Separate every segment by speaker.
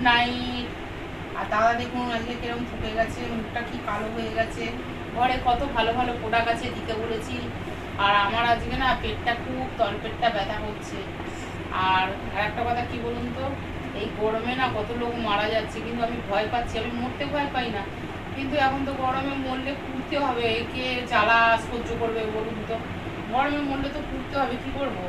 Speaker 1: Night. আর দাদা দেখুন আজকে কিরকম ফুটে গেছে, মুখটা কি কালো হয়ে গেছে। ঘরে কত ভালো ভালো প্রোডাক্ট আছে দিতে বলেছি। আর আমার আজকে না পেটটা খুব তলপেটটা ব্যথা হচ্ছে। আর একটা কথা কি বলুন তো, এই গরমে না কত লোক মারা যাচ্ছে, কিন্তু আমি ভয় পাচ্ছি। আমি মরতে ভয় পাই না, কিন্তু এখন তো গরমে মরলে পুড়তে হবে। কে জ্বালা সহ্য করবে বলুন তো? গরমে মরলে তো পুড়তে হবে, কি করবো?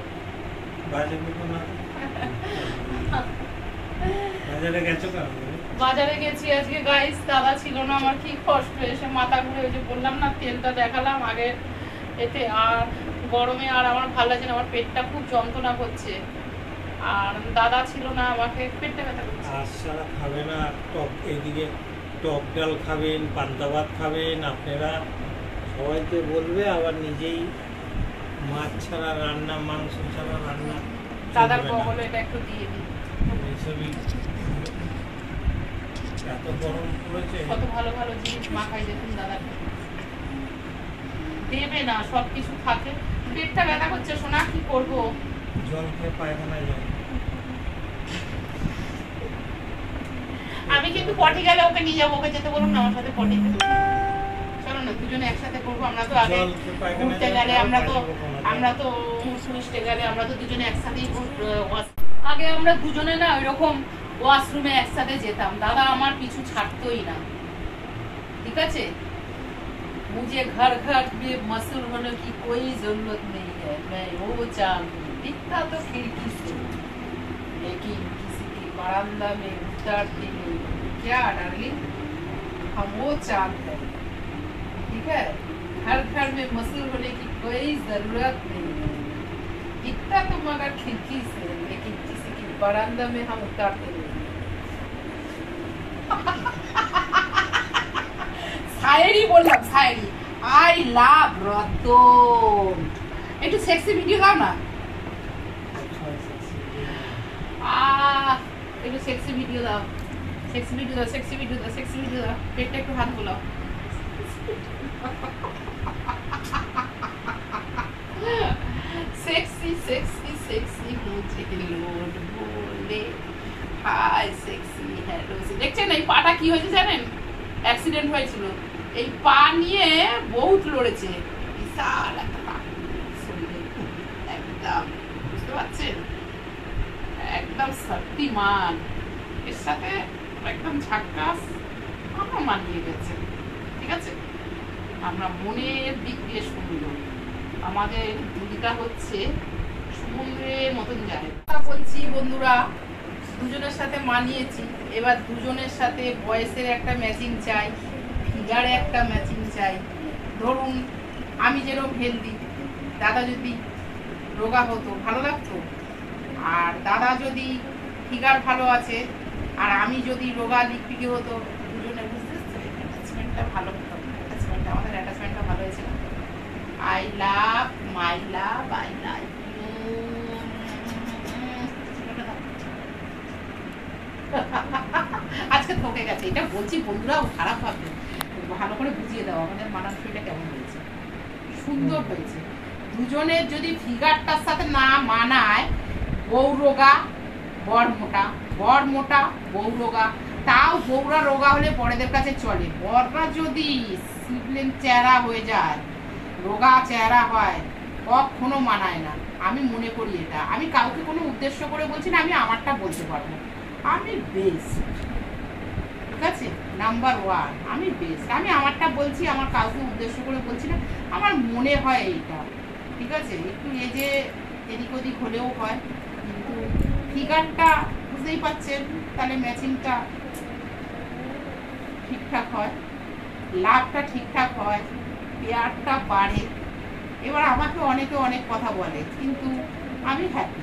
Speaker 1: বাজারে গেছি আজকে গাইস, দাদা ছিল না, আমার কি কষ্ট, এসে মাথা ঘুরে, ওই যে বললাম না তেলটা দেখালাম আগে এতে। আর গরমে আর আমার ভালো লাগছে না, আমার পেটটা খুব যন্ত্রণা করছে। আর দাদা ছিল না, আমাকে পেটটা ব্যথা করছে।
Speaker 2: আশারা খাবে না টক, এইদিকে টক ডাল খাবেন, পান্তা ভাত খাবেন। আপনারা সবাইকে বলবে, আবার নিজেই মাছ ছাড়া রান্না, মাংস ছাড়া রান্না।
Speaker 1: দাদার বগলে এটা একটু দিয়ে দিই।
Speaker 2: এইসবই এত গরম পড়েছে,
Speaker 1: কত ভালো ভালো জিনিস মাখাই দেখুন দাদা দেবে না, সবকিছু থাকে। পেটটা ব্যথা করছে সোনা, কি করবো?
Speaker 2: জল খেয়ে পায়খানা যায়।
Speaker 1: আমি কিন্তু পটি গেলে ওকে নিয়ে যাবো, ওকে যেতে বলুন না আমার সাথে পটি। চলো না দুজনে একসাথে করবো। আমরা তো আগে ঘুরতে গেলে, আমরা তো টুরিস্টে গেলে আমরা তো দুজনে একসাথেই আগে আমরা দুজনে না ওইরকম ওয়াশরুমে একসাথে যেতাম। দাদা আমার পিছু ছাড়তোই না, ঠিক আছে? मुझे घर घर में मशहूर होने की कोई जरूरत नहीं है, मैं वो जानती हूँ, दिखता तो खिड़की से लेकिन किसी की बरामदा में उतरती नहीं। क्या डार्लिंग, हम वो चाहते हैं, ठीक है? घर घर में मशहूर होने की कोई जरूरत नहीं है, दिखता तो मगर खिड़की से लेकिन किसी की बरामदा में हम उतरते नहीं। শায়েরি বললাম, শায়েরি। I love Ratan. একটু সেক্সি ভিডিও দাও না, একটু সেক্সি ভিডিও দাও, সেক্সি ভিডিও দাও, সেক্সি ভিডিও দাও, সেক্সি ভিডিও দাও। পেটটা একটু হাত বোলাও। সেক্সি সেক্সি সেক্সি মুঝে লোড বলে হাই সেক্সি হ্যালো। দেখছেন এই পাটা কি হয়েছে জানেন? অ্যাক্সিডেন্ট হয়েছিল, এই পা নিয়ে বহুত লড়েছে। বিশাল একটা পা শরীরে, একদম বুঝতে পারছেন, একদম শক্তিমান। এর সাথে একদম ঝাক্কাস আমরা মানিয়ে গেছে, ঠিক আছে? আমরা মনের দিক দিয়ে সুন্দর। আমাদের দিদিটা হচ্ছে সমুদ্রের মতন যায়। বলছি বন্ধুরা, দুজনের সাথে মানিয়েছি, এবার দুজনের সাথে বয়সের একটা ম্যাচিং চাই, ফিগারে একটা ম্যাচিং চাই। ধরুন আমি যেরকম হেলদি, দাদা যদি রোগা হতো ভালো লাগতো। আর দাদা যদি ফিগার ভালো আছে আর আমি যদি রোগা লিকপিকে হতো, দুজনের অ্যাটাচমেন্টটা ভালো হতো। অ্যাটাচমেন্টটা, আমাদের অ্যাটাচমেন্টটা ভালো হয়েছে। I love my love, I love you. আজকে থকে গেছে, এটা বলছি বন্ধুরাও খারাপ ভাববে, ভালো করে বুঝিয়ে দাও আমাদের মানানসইটা কেমন হয়েছে। সুন্দর হয়েছে। দুজনের যদি ফিগারটার সাথে না মানায়, বউ রোগা বর মোটা, বর মোটা বউ রোগা, তাও বউরা রোগা হলে বড়দের কাছে চলে। বররা যদি সিবলেন চেহারা হয়ে যায়, রোগা চেহারা হয়, কখনো মানায় না। আমি মনে করি এটা, আমি কাউকে কোনো উদ্দেশ্য করে বলছি না, আমি আমারটা বলতে পারবো। আমি বেস্ট, ঠিক আছে? নাম্বার ওয়ান, আমি বেস্ট। আমি আমারটা বলছি, আমার কাউকে উদ্দেশ্য করে বলছি না, আমার মনে হয় এইটা, ঠিক আছে? একটু এজে এদিক ওদিক হলেও হয়, কিন্তু ফিগারটা বুঝতেই পারছেন, তাহলে ম্যাচিংটা ঠিকঠাক হয়, লাভটা ঠিকঠাক হয়, পেয়ারটা বাড়ে। এবার আমাকে অনেকে অনেক কথা বলে, কিন্তু আমি হ্যাপি।